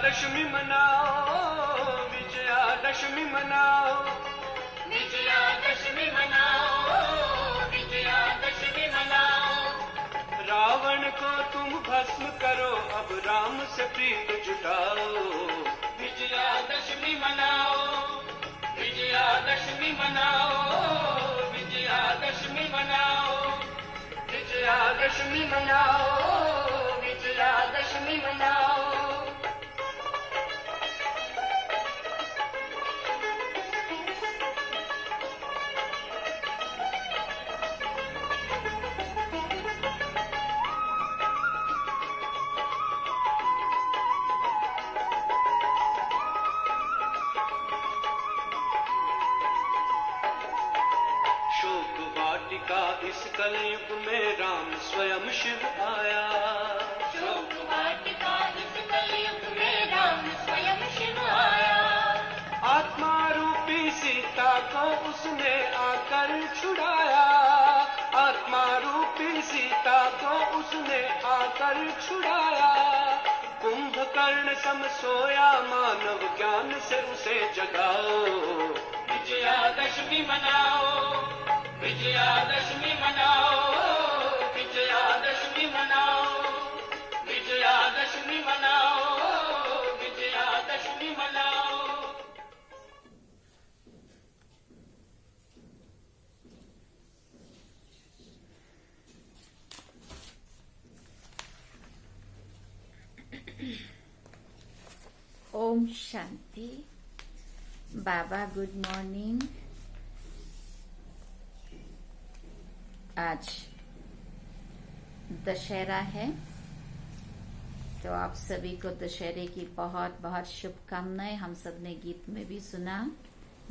विजयादशमी मनाओ, विजयादशमी मनाओ, विजयादशमी मनाओ, विजयादशमी मनाओ। रावण को तुम भस्म करो, अब राम से प्रीत जुटाओ। विजयादशमी मनाओ, विजयादशमी मनाओ, विजयादशमी मनाओ, विजयादशमी मनाओ, विजयादशमी मनाओ। शोक वाटिका इस कलयुग में राम स्वयं शिव आया। शोक वाटिका इस कलयुग में राम स्वयं शिव आया। आत्मा रूपी सीता को उसने आकर छुड़ाया। आत्मा रूपी सीता को उसने आकर छुड़ाया। कुंभकर्ण सम सोया, मानव ज्ञान से उसे जगाओ। विजयादशमी मनाओ, विजयादशमी मनाओ, विजयादशमी मनाओ, विजयादशमी मनाओ, विजयादशमी मनाओ। ओम शांति। बाबा गुड मॉर्निंग। आज दशहरा है, तो आप सभी को दशहरे की बहुत बहुत शुभकामनाएं। हम सब ने गीत में भी सुना,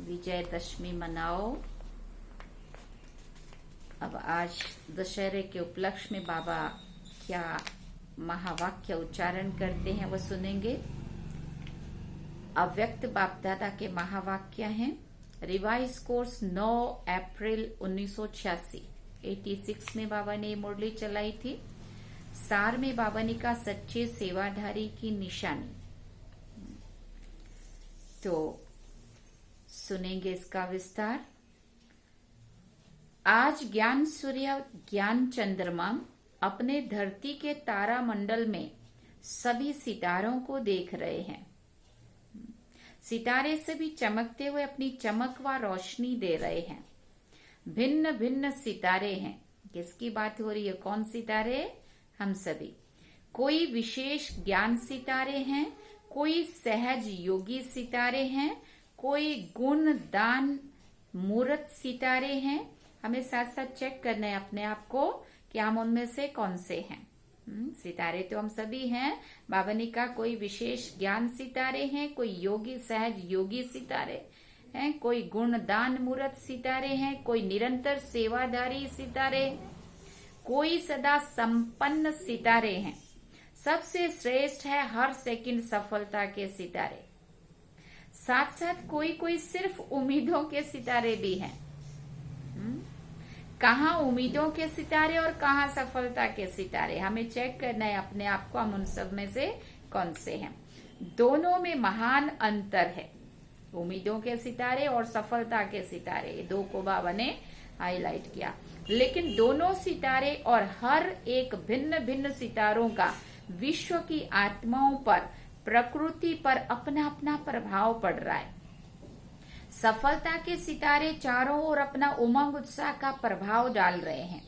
विजयदशमी मनाओ। अब आज दशहरे के उपलक्ष्य में बाबा क्या महावाक्य उच्चारण करते हैं वो सुनेंगे। अव्यक्त बाप दादा के महावाक्य हैं। रिवाइज कोर्स 9 अप्रैल 1986 86 में बाबा ने मुरली चलाई थी। सार में बाबा ने कहा सच्चे सेवाधारी की निशानी। तो सुनेंगे इसका विस्तार। आज ज्ञान सूर्य ज्ञान चंद्रमा अपने धरती के तारा मंडल में सभी सितारों को देख रहे हैं। सितारे सभी चमकते हुए अपनी चमक व रोशनी दे रहे हैं। भिन्न भिन्न सितारे हैं। किसकी बात हो रही है? कौन सितारे? हम सभी। कोई विशेष ज्ञान सितारे हैं, कोई सहज योगी सितारे हैं, कोई गुण दान मूर्त सितारे हैं। हमें साथ साथ चेक करना है अपने आप को कि हम उनमें से कौन से हैं। सितारे तो हम सभी हैं। बाबा ने कहा कोई विशेष ज्ञान सितारे हैं, कोई योगी सहज योगी सितारे हैं, कोई गुणदान मूर्त सितारे हैं, कोई निरंतर सेवाधारी सितारे, कोई सदा संपन्न सितारे हैं। सबसे श्रेष्ठ है हर सेकंड सफलता के सितारे। साथ साथ कोई कोई सिर्फ उम्मीदों के सितारे भी हैं। कहाँ उम्मीदों के सितारे और कहाँ सफलता के सितारे, हमें चेक करना है अपने आप को, हम उन सब में से कौन से हैं। दोनों में महान अंतर है, उम्मीदों के सितारे और सफलता के सितारे। ये दो को बाबा ने हाईलाइट किया। लेकिन दोनों सितारे और हर एक भिन्न भिन्न सितारों का विश्व की आत्माओं पर, प्रकृति पर अपना अपना प्रभाव पड़ रहा है। सफलता के सितारे चारों ओर अपना उमंग उत्साह का प्रभाव डाल रहे हैं।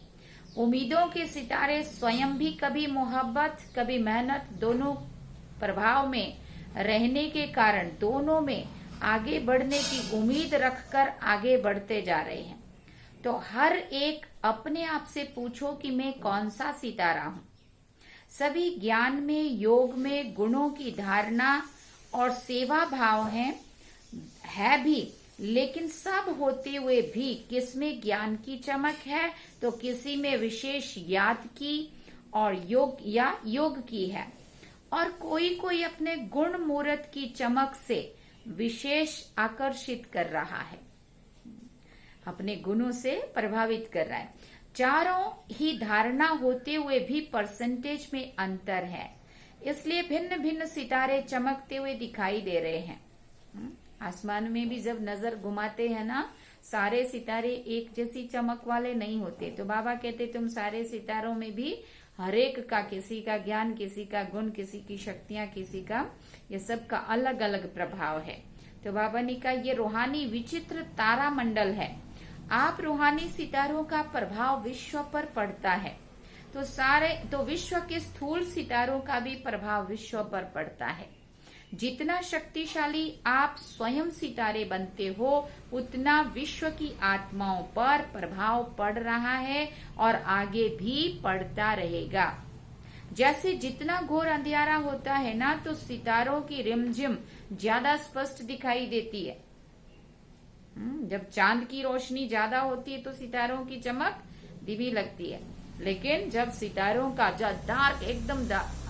उम्मीदों के सितारे स्वयं भी कभी मोहब्बत कभी मेहनत दोनों प्रभाव में रहने के कारण दोनों में आगे बढ़ने की उम्मीद रखकर आगे बढ़ते जा रहे हैं। तो हर एक अपने आप से पूछो कि मैं कौन सा सितारा हूँ। सभी ज्ञान में, योग में, गुणों की धारणा और सेवा भाव है भी, लेकिन सब होते हुए भी किसमें ज्ञान की चमक है तो किसी में विशेष याद की और योग की है, और कोई कोई अपने गुण मूर्त की चमक से विशेष आकर्षित कर रहा है, अपने गुणों से प्रभावित कर रहा है। चारों ही धारणा होते हुए भी परसेंटेज में अंतर है। इसलिए भिन्न भिन्न सितारे चमकते हुए दिखाई दे रहे हैं। आसमान में भी जब नजर घुमाते हैं ना, सारे सितारे एक जैसी चमक वाले नहीं होते। तो बाबा कहते तुम सारे सितारों में भी हरेक का, किसी का ज्ञान, किसी का गुण, किसी की शक्तियां, किसी का, ये सब का अलग अलग प्रभाव है। तो बाबा ने कहा ये रूहानी विचित्र तारा मंडल है। आप रूहानी सितारों का प्रभाव विश्व पर पड़ता है, तो विश्व के स्थूल सितारों का भी प्रभाव विश्व पर पड़ता है। जितना शक्तिशाली आप स्वयं सितारे बनते हो, उतना विश्व की आत्माओं पर प्रभाव पड़ रहा है और आगे भी पड़ता रहेगा। जैसे जितना घोर अंधियारा होता है ना, तो सितारों की रिमझिम ज्यादा स्पष्ट दिखाई देती है। जब चांद की रोशनी ज्यादा होती है तो सितारों की चमक धीमी लगती है, लेकिन जब सितारों का डार्क एकदम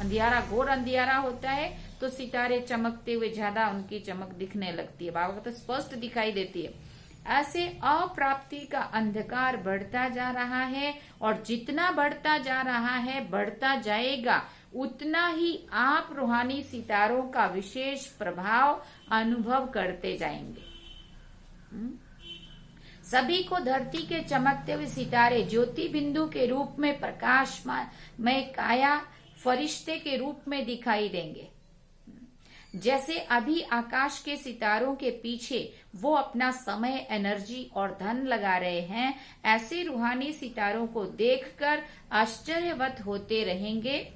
अंधियारा, घोर अंधियारा होता है, तो सितारे चमकते हुए ज्यादा उनकी चमक दिखने लगती है। बाबा को तो स्पष्ट दिखाई देती है। ऐसे अप्राप्ति का अंधकार बढ़ता जा रहा है, और जितना बढ़ता जा रहा है, बढ़ता जाएगा, उतना ही आप रूहानी सितारों का विशेष प्रभाव अनुभव करते जाएंगे। सभी को धरती के चमकते हुए सितारे ज्योति बिंदु के रूप में प्रकाशमय काया फरिश्ते के रूप में दिखाई देंगे। जैसे अभी आकाश के सितारों के पीछे वो अपना समय, एनर्जी और धन लगा रहे हैं, ऐसे रूहानी सितारों को देखकर आश्चर्यवत होते रहेंगे।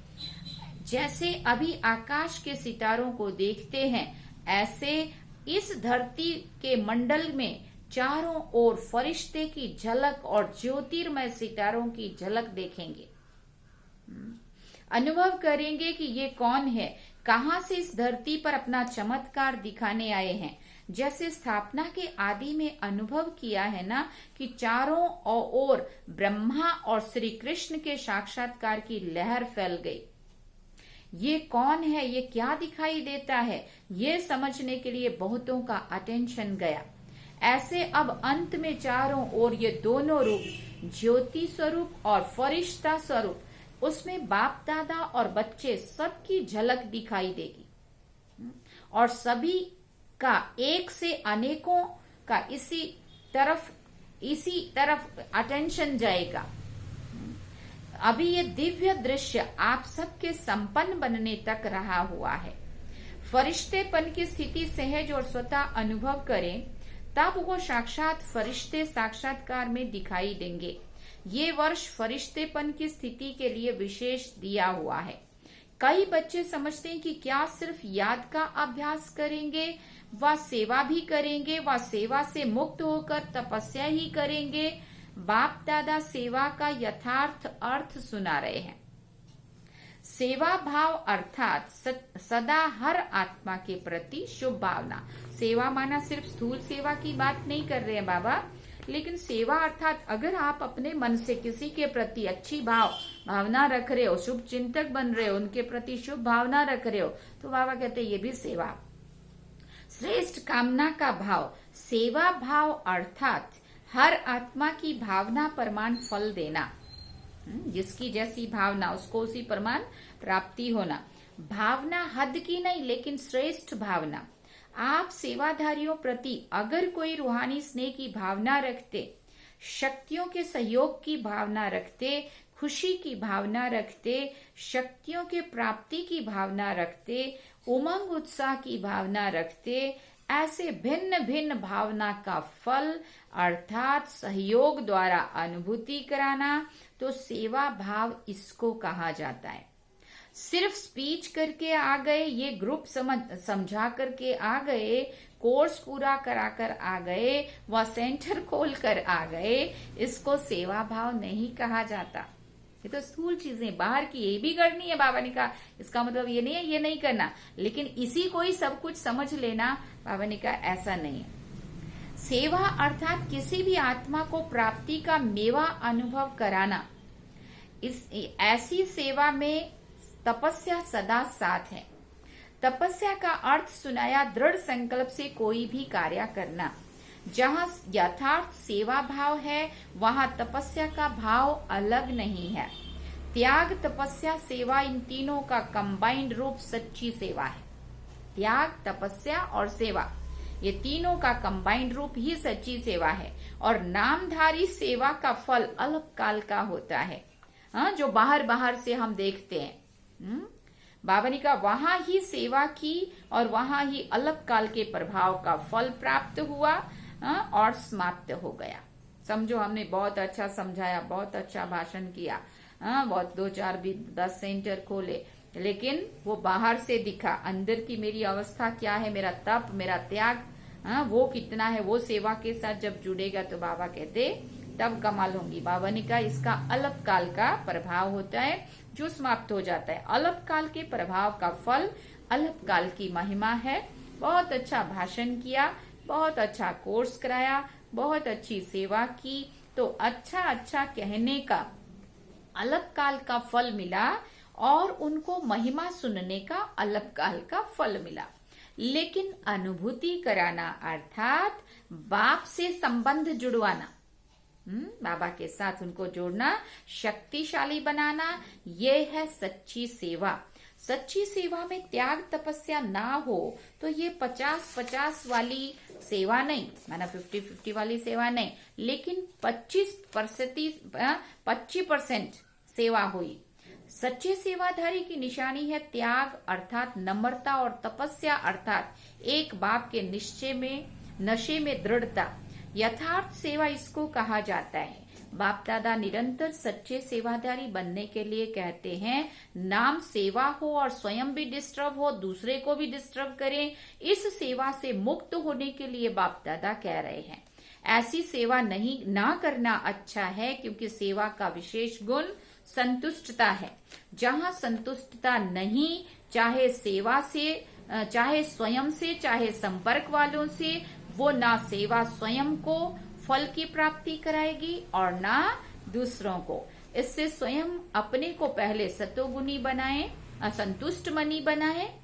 जैसे अभी आकाश के सितारों को देखते हैं, ऐसे इस धरती के मंडल में चारों ओर फरिश्ते की झलक और ज्योतिर्मय सितारों की झलक देखेंगे। अनुभव करेंगे कि ये कौन है, कहां से इस धरती पर अपना चमत्कार दिखाने आए हैं। जैसे स्थापना के आदि में अनुभव किया है ना, कि चारों ओर ब्रह्मा और श्री कृष्ण के साक्षात्कार की लहर फैल गई। ये कौन है, ये क्या दिखाई देता है, ये समझने के लिए बहुतों का अटेंशन गया। ऐसे अब अंत में चारों ओर ये दोनों रूप, ज्योति स्वरूप और फरिश्ता स्वरूप, उसमें बाप दादा और बच्चे सबकी झलक दिखाई देगी, और सभी का एक से अनेकों का इसी तरफ अटेंशन जाएगा। अभी ये दिव्य दृश्य आप सबके संपन्न बनने तक रहा हुआ है। फरिश्तेपन की स्थिति सहज और स्वतः अनुभव करें, तब वो साक्षात फरिश्ते साक्षात्कार में दिखाई देंगे। ये वर्ष फरिश्तेपन की स्थिति के लिए विशेष दिया हुआ है। कई बच्चे समझते हैं कि क्या सिर्फ याद का अभ्यास करेंगे, व सेवा भी करेंगे, व सेवा से मुक्त होकर तपस्या ही करेंगे। बाप दादा सेवा का यथार्थ अर्थ सुना रहे हैं। सेवा भाव अर्थात सदा हर आत्मा के प्रति शुभ भावना। सेवा माना सिर्फ स्थूल सेवा की बात नहीं कर रहे हैं बाबा, लेकिन सेवा अर्थात अगर आप अपने मन से किसी के प्रति अच्छी भावना रख रहे हो, शुभ चिंतक बन रहे हो, उनके प्रति शुभ भावना रख रहे हो, तो बाबा कहते हैं ये भी सेवा। श्रेष्ठ कामना का भाव, सेवा भाव अर्थात हर आत्मा की भावना परमान फल देना। जिसकी जैसी भावना उसको उसी परमान प्राप्ति होना। भावना हद की नहीं, लेकिन श्रेष्ठ भावना। आप सेवाधारियों प्रति अगर कोई रूहानी स्नेह की भावना रखते, शक्तियों के सहयोग की भावना रखते, खुशी की भावना रखते, शक्तियों के प्राप्ति की भावना रखते, उमंग उत्साह की भावना रखते, ऐसे भिन्न भिन्न भावना का फल अर्थात सहयोग द्वारा अनुभूति कराना, तो सेवा भाव इसको कहा जाता है। सिर्फ स्पीच करके आ गए, ये ग्रुप समझा करके आ गए, कोर्स पूरा कराकर आ गए, व सेंटर खोल कर आ गए, इसको सेवा भाव नहीं कहा जाता। ये तो स्थूल चीजें बाहर की, ये भी करनी है बाबा ने कहा, इसका मतलब ये नहीं है ये नहीं करना, लेकिन इसी को ही सब कुछ समझ लेना, बाबा ने कहा ऐसा नहीं है। सेवा अर्थात किसी भी आत्मा को प्राप्ति का मेवा अनुभव कराना। ऐसी सेवा में तपस्या सदा साथ है। तपस्या का अर्थ सुनाया दृढ़ संकल्प से कोई भी कार्य करना। जहाँ यथार्थ सेवा भाव है, वहाँ तपस्या का भाव अलग नहीं है। त्याग, तपस्या, सेवा, इन तीनों का कंबाइंड रूप सच्ची सेवा है। त्याग, तपस्या और सेवा, ये तीनों का कंबाइंड रूप ही सच्ची सेवा है। और नामधारी सेवा का फल अल्पकाल का होता है, जो बाहर बाहर से हम देखते हैं। बाबा ने कहा वहां ही सेवा की और वहां ही अल्पकाल के प्रभाव का फल प्राप्त हुआ और समाप्त हो गया। समझो, हमने बहुत अच्छा समझाया, बहुत अच्छा भाषण किया, बहुत 2 4 10 सेंटर खोले, लेकिन वो बाहर से दिखा, अंदर की मेरी अवस्था क्या है, मेरा तप, मेरा त्याग, वो कितना है, वो सेवा के साथ जब जुड़ेगा तो बाबा कहते तब कमाल होंगी। बाबा ने कहा इसका अल्पकाल का प्रभाव होता है जो समाप्त हो जाता है। अल्पकाल के प्रभाव का फल अल्पकाल की महिमा है। बहुत अच्छा भाषण किया, बहुत अच्छा कोर्स कराया, बहुत अच्छी सेवा की, तो अच्छा अच्छा कहने का अल्पकाल का फल मिला और उनको महिमा सुनने का अल्पकाल का फल मिला। लेकिन अनुभूति कराना अर्थात बाप से संबंध जुड़वाना, बाबा के साथ उनको जोड़ना, शक्तिशाली बनाना, ये है सच्ची सेवा। सच्ची सेवा में त्याग तपस्या ना हो तो ये 50-50 वाली सेवा नहीं, माना 50-50 वाली सेवा नहीं, लेकिन 25% सेवा हुई। सच्चे सेवाधारी की निशानी है त्याग अर्थात नम्रता और तपस्या अर्थात एक बाप के निश्चय में, नशे में दृढ़ता। यथार्थ सेवा इसको कहा जाता है। बाप दादा निरंतर सच्चे सेवाधारी बनने के लिए कहते हैं, नाम सेवा हो और स्वयं भी डिस्टर्ब हो, दूसरे को भी डिस्टर्ब करें, इस सेवा से मुक्त होने के लिए बाप दादा कह रहे हैं। ऐसी सेवा नहीं ना करना अच्छा है, क्योंकि सेवा का विशेष गुण संतुष्टता है। जहाँ संतुष्टता नहीं, चाहे सेवा से, चाहे स्वयं से, चाहे संपर्क वालों से, वो ना सेवा स्वयं को फल की प्राप्ति कराएगी और ना दूसरों को। इससे स्वयं अपने को पहले सतोगुनी बनाए, असंतुष्ट मनी बनाए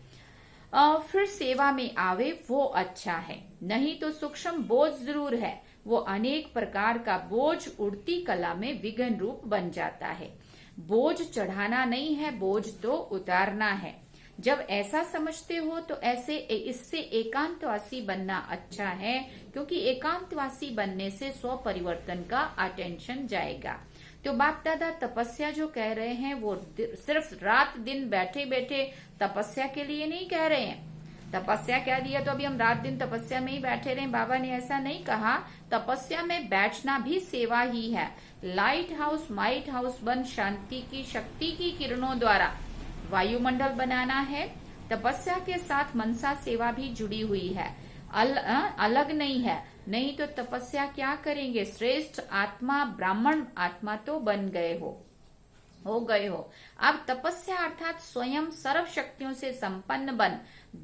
और फिर सेवा में आवे, वो अच्छा है। नहीं तो सूक्ष्म बोझ जरूर है, वो अनेक प्रकार का बोझ उड़ती कला में विघ्न रूप बन जाता है। बोझ चढ़ाना नहीं है, बोझ तो उतारना है। जब ऐसा समझते हो तो ऐसे इससे एकांतवासी बनना अच्छा है, क्योंकि एकांतवासी बनने से स्व परिवर्तन का अटेंशन जाएगा। तो बाप दादा तपस्या जो कह रहे हैं वो सिर्फ रात दिन बैठे बैठे तपस्या के लिए नहीं कह रहे हैं। तपस्या कह दिया तो अभी हम रात दिन तपस्या में ही बैठे रहे, बाबा ने ऐसा नहीं कहा। तपस्या में बैठना भी सेवा ही है। लाइट हाउस माइट हाउस बन शांति की शक्ति की किरणों द्वारा वायुमंडल बनाना है। तपस्या के साथ मनसा सेवा भी जुड़ी हुई है, अलग नहीं है। नहीं तो तपस्या क्या करेंगे? श्रेष्ठ आत्मा ब्राह्मण आत्मा तो बन गए हो गए हो। अब तपस्या अर्थात स्वयं सर्व शक्तियों से संपन्न बन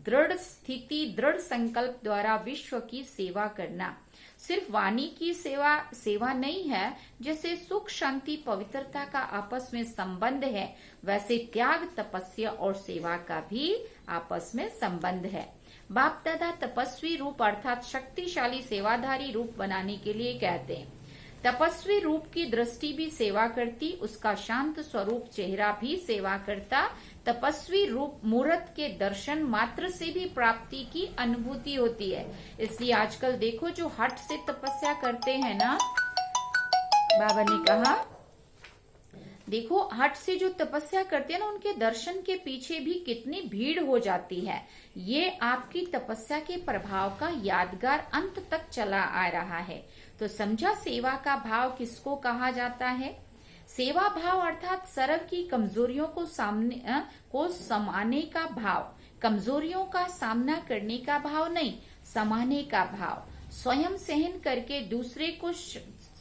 दृढ़ स्थिति दृढ़ संकल्प द्वारा विश्व की सेवा करना। सिर्फ वाणी की सेवा नहीं है। जैसे सुख शांति पवित्रता का आपस में संबंध है, वैसे त्याग तपस्या और सेवा का भी आपस में संबंध है। बाप दादा तपस्वी रूप अर्थात शक्तिशाली सेवाधारी रूप बनाने के लिए कहते हैं। तपस्वी रूप की दृष्टि भी सेवा करती, उसका शांत स्वरूप चेहरा भी सेवा करता। तपस्वी रूप मूर्त के दर्शन मात्र से भी प्राप्ति की अनुभूति होती है। इसलिए आजकल देखो जो हठ से तपस्या करते हैं ना, बाबा ने कहा देखो हठ से जो तपस्या करते हैं ना, उनके दर्शन के पीछे भी कितनी भीड़ हो जाती है। ये आपकी तपस्या के प्रभाव का यादगार अंत तक चला आ रहा है। तो समझा सेवा का भाव किसको कहा जाता है? सेवा भाव अर्थात सर्व की कमजोरियों को समाने का भाव, कमजोरियों का सामना करने का भाव नहीं, समाने का भाव, स्वयं सहन करके दूसरे को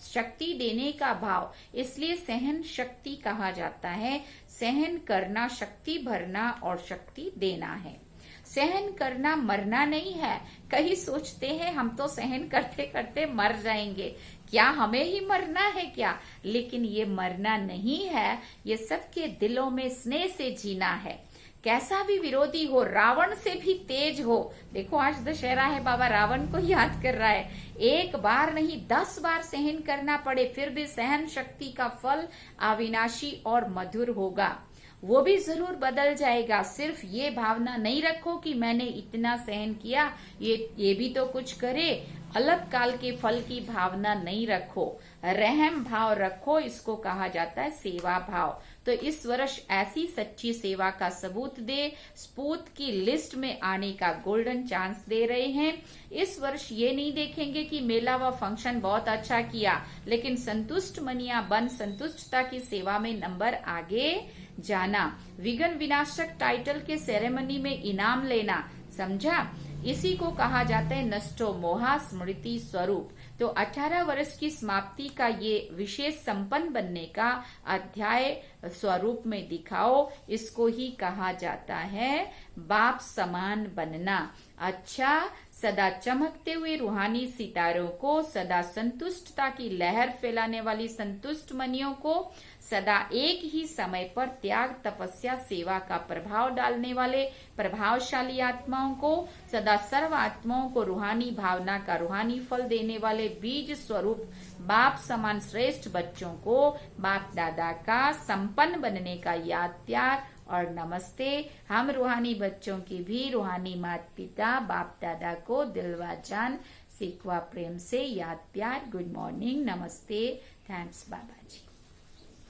शक्ति देने का भाव। इसलिए सहन शक्ति कहा जाता है। सहन करना शक्ति भरना और शक्ति देना है। सहन करना मरना नहीं है। कई सोचते हैं हम तो सहन करते करते मर जाएंगे, क्या हमें ही मरना है क्या? लेकिन ये मरना नहीं है, ये सबके दिलों में स्नेह से जीना है। कैसा भी विरोधी हो, रावण से भी तेज हो। देखो आज दशहरा है, बाबा रावण को याद कर रहा है। एक बार नहीं 10 बार सहन करना पड़े, फिर भी सहन शक्ति का फल अविनाशी और मधुर होगा, वो भी जरूर बदल जाएगा। सिर्फ ये भावना नहीं रखो कि मैंने इतना सहन किया, ये भी तो कुछ करे। अलग काल के फल की भावना नहीं रखो, रहम भाव रखो, इसको कहा जाता है सेवा भाव। तो इस वर्ष ऐसी सच्ची सेवा का सबूत दे, स्पूत की लिस्ट में आने का गोल्डन चांस दे रहे हैं। इस वर्ष ये नहीं देखेंगे कि मेला व फंक्शन बहुत अच्छा किया, लेकिन संतुष्ट मनिया बन संतुष्टता की सेवा में नंबर आगे जाना। विघ्न विनाशक टाइटल के सेरेमनी में इनाम लेना, समझा? इसी को कहा जाता है नष्टो मोहा स्मृति स्वरूप। तो 18 वर्ष की समाप्ति का ये विशेष संपन्न बनने का अध्याय स्वरूप में दिखाओ, इसको ही कहा जाता है बाप समान बनना। अच्छा, सदा चमकते हुए रूहानी सितारों को, सदा संतुष्टता की लहर फैलाने वाली संतुष्ट मनियों को, सदा एक ही समय पर त्याग तपस्या सेवा का प्रभाव डालने वाले प्रभावशाली आत्माओं को, सदा सर्व आत्माओं को रूहानी भावना का रूहानी फल देने वाले बीज स्वरूप बाप समान श्रेष्ठ बच्चों को बाप दादा का संपन्न बनने का याद प्यार और नमस्ते। हम रूहानी बच्चों की भी रूहानी माता पिता बाप दादा को दिलवा जान सीखवा प्रेम से याद प्यार, गुड मॉर्निंग, नमस्ते, थैंक्स बाबा जी।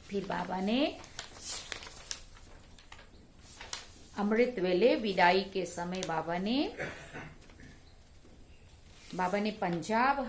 फिर बाबा ने अमृत वेले विदाई के समय बाबा ने पंजाब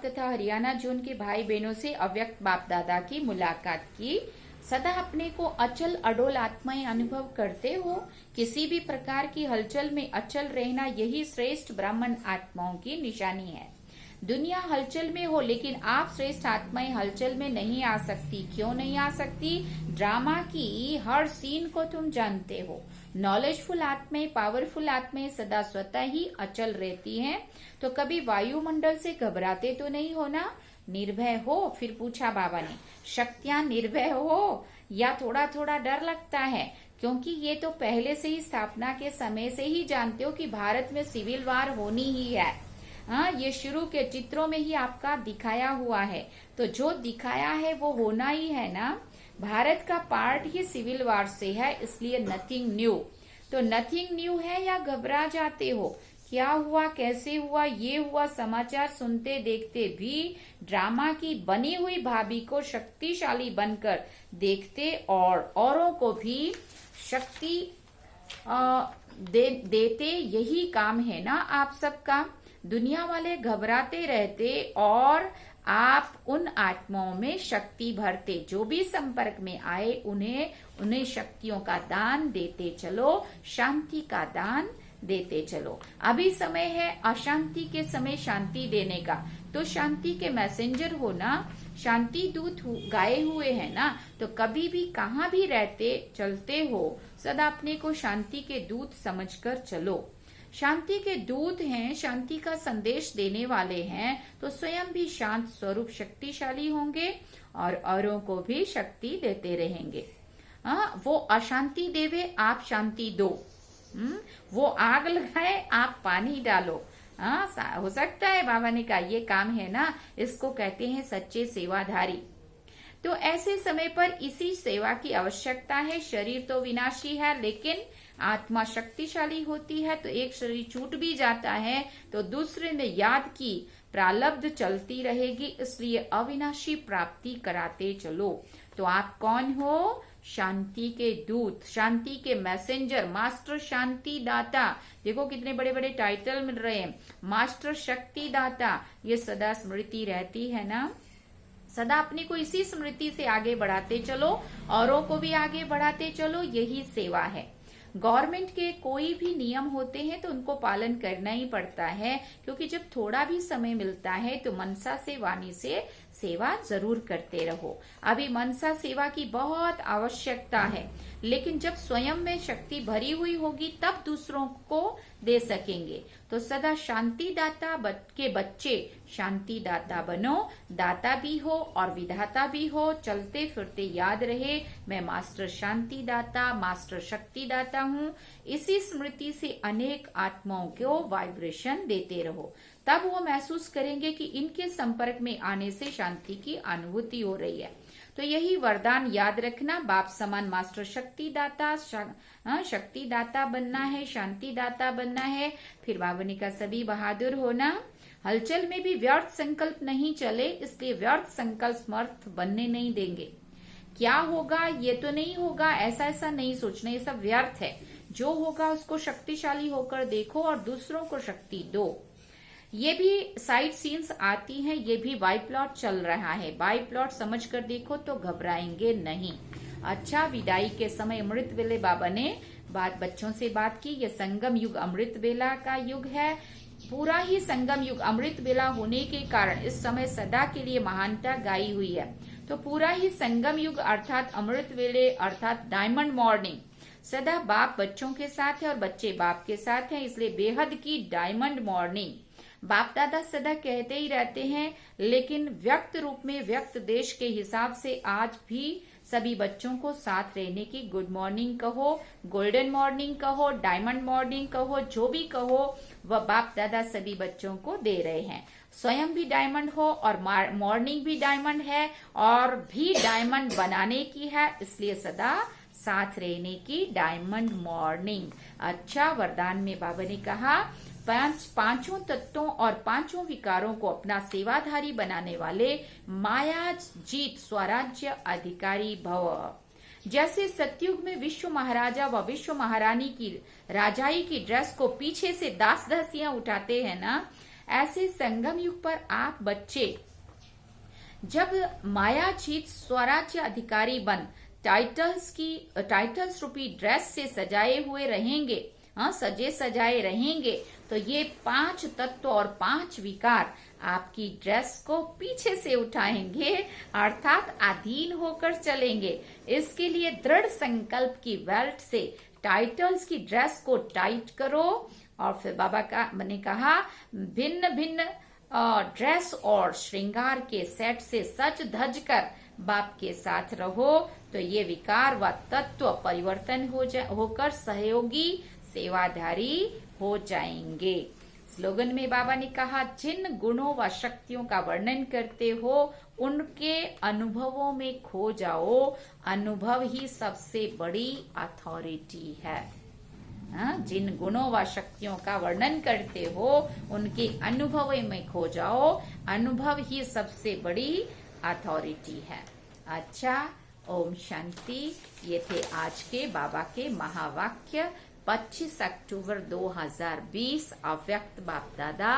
तथा हरियाणा जोन के भाई बहनों से अव्यक्त बाप दादा की मुलाकात की। सदा अपने को अचल अडोल आत्माएं अनुभव करते हो। किसी भी प्रकार की हलचल में अचल रहना यही श्रेष्ठ ब्राह्मण आत्माओं की निशानी है। दुनिया हलचल में हो, लेकिन आप श्रेष्ठ आत्माएं हलचल में नहीं आ सकती। क्यों नहीं आ सकती? ड्रामा की हर सीन को तुम जानते हो। नॉलेजफुल आत्माएं, पावरफुल आत्माएं सदा स्वतः ही अचल रहती हैं। तो कभी वायुमंडल से घबराते तो नहीं हो ना? निर्भय हो? फिर पूछा बाबा ने, शक्तियां निर्भय हो या थोड़ा थोड़ा डर लगता है? क्योंकि ये तो पहले से ही स्थापना के समय से ही जानते हो कि भारत में सिविल वार होनी ही है। हाँ, ये शुरू के चित्रों में ही आपका दिखाया हुआ है। तो जो दिखाया है वो होना ही है ना। भारत का पार्ट ही सिविल वार से है, इसलिए नथिंग न्यू। तो नथिंग न्यू है या घबरा जाते हो? क्या हुआ, कैसे हुआ, ये हुआ, समाचार सुनते देखते भी ड्रामा की बनी हुई भाभी को शक्तिशाली बनकर देखते और औरों को भी शक्ति देते, यही काम है ना आप सबका। दुनिया वाले घबराते रहते और आप उन आत्माओं में शक्ति भरते। जो भी संपर्क में आए उन्हें शक्तियों का दान देते चलो, शांति का दान देते चलो। अभी समय है अशांति के समय शांति देने का। तो शांति के मैसेंजर हो ना, शांति दूत गाए हुए हैं ना। तो कभी भी कहाँ भी रहते चलते हो, सदा अपने को शांति के दूत समझकर चलो। शांति के दूत हैं, शांति का संदेश देने वाले हैं, तो स्वयं भी शांत स्वरूप शक्तिशाली होंगे और औरों को भी शक्ति देते रहेंगे। वो अशांति देवे, आप शांति दो। वो आग लगाए, आप पानी डालो। हो सकता है बाबा ने कहा ये काम है ना, इसको कहते हैं सच्चे सेवाधारी। तो ऐसे समय पर इसी सेवा की आवश्यकता है। शरीर तो विनाशी है, लेकिन आत्मा शक्तिशाली होती है। तो एक शरीर छूट भी जाता है तो दूसरे में याद की प्रारब्ध चलती रहेगी, इसलिए अविनाशी प्राप्ति कराते चलो। तो आप कौन हो? शांति के दूत, शांति के मैसेंजर, मास्टर शांति दाता। देखो कितने बड़े बड़े टाइटल मिल रहे हैं। मास्टर शक्ति दाता, ये सदा स्मृति रहती है ना। सदा अपने को इसी स्मृति से आगे बढ़ाते चलो, औरों को भी आगे बढ़ाते चलो, यही सेवा है। गवर्नमेंट के कोई भी नियम होते हैं तो उनको पालन करना ही पड़ता है, क्योंकि जब थोड़ा भी समय मिलता है तो मनसा से, वाणी से सेवा जरूर करते रहो। अभी मनसा सेवा की बहुत आवश्यकता है, लेकिन जब स्वयं में शक्ति भरी हुई होगी तब दूसरों को दे सकेंगे। तो सदा शांति दाता के बच्चे शांति दाता बनो, दाता भी हो और विधाता भी हो। चलते फिरते याद रहे, मैं मास्टर शांति दाता, मास्टर शक्ति दाता हूँ। इसी स्मृति से अनेक आत्माओं को वाइब्रेशन देते रहो, तब वो महसूस करेंगे कि इनके संपर्क में आने से शांति की अनुभूति हो रही है। तो यही वरदान याद रखना, बाप समान मास्टर शक्ति दाता, शक्ति दाता बनना है, शांति दाता बनना है। फिर बाबा ने कहा सभी बहादुर होना, हलचल में भी व्यर्थ संकल्प नहीं चले, इसलिए व्यर्थ संकल्प समर्थ बनने नहीं देंगे। क्या होगा ये तो नहीं होगा, ऐसा नहीं सोचना, ये सब व्यर्थ है। जो होगा उसको शक्तिशाली होकर देखो और दूसरों को शक्ति दो। ये भी साइड सीन्स आती हैं, ये भी बाई प्लॉट चल रहा है। बाई प्लॉट समझ कर देखो तो घबराएंगे नहीं। अच्छा, विदाई के समय अमृत वेले बाबा ने बच्चों से बात की। ये संगम युग अमृत वेला का युग है, पूरा ही संगम युग अमृत वेला होने के कारण इस समय सदा के लिए महानता गाई हुई है। तो पूरा ही संगम युग अर्थात अमृत वेले अर्थात डायमंड मॉर्निंग, सदा बाप बच्चों के साथ है और बच्चे बाप के साथ हैं, इसलिए बेहद की डायमंड मॉर्निंग। बाप दादा सदा कहते ही रहते हैं, लेकिन व्यक्त रूप में व्यक्त देश के हिसाब से आज भी सभी बच्चों को साथ रहने की गुड मॉर्निंग कहो, गोल्डन मॉर्निंग कहो, डायमंड मॉर्निंग कहो, जो भी कहो वह बाप दादा सभी बच्चों को दे रहे हैं। स्वयं भी डायमंड हो और मॉर्निंग भी डायमंड है और भी डायमंड बनाने की है, इसलिए सदा साथ रहने की डायमंड मॉर्निंग। अच्छा, वरदान में बाबा ने कहा पांचों तत्वों और पांचों विकारों को अपना सेवाधारी बनाने वाले माया जीत स्वराज्य अधिकारी भव। जैसे सतयुग में विश्व महाराजा व विश्व महारानी की राजाई की ड्रेस को पीछे से दास दासियां उठाते हैं ना, ऐसे संगम युग पर आप बच्चे जब माया जीत स्वराज्य अधिकारी बन टाइटल्स रूपी ड्रेस से सजाए हुए रहेंगे, सजे सजाए रहेंगे, तो ये 5 तत्व और 5 विकार आपकी ड्रेस को पीछे से उठाएंगे, अर्थात अधीन होकर चलेंगे। इसके लिए दृढ़ संकल्प की बेल्ट से टाइटल्स की ड्रेस को टाइट करो। और फिर बाबा ने कहा भिन्न भिन्न ड्रेस और श्रृंगार के सेट से सज धज कर बाप के साथ रहो, तो ये विकार व तत्व परिवर्तन होकर सहयोगी सेवाधारी हो जाएंगे। स्लोगन में बाबा ने कहा जिन गुणों व शक्तियों का वर्णन करते हो उनके अनुभवों में खो जाओ, अनुभव ही सबसे बड़ी अथॉरिटी है। जिन गुणों व शक्तियों का वर्णन करते हो उनके अनुभव में खो जाओ, अनुभव ही सबसे बड़ी अथॉरिटी है। अच्छा, ओम शांति। ये थे आज के बाबा के महावाक्य। 25 अक्टूबर 2020 अव्यक्त बाप दादा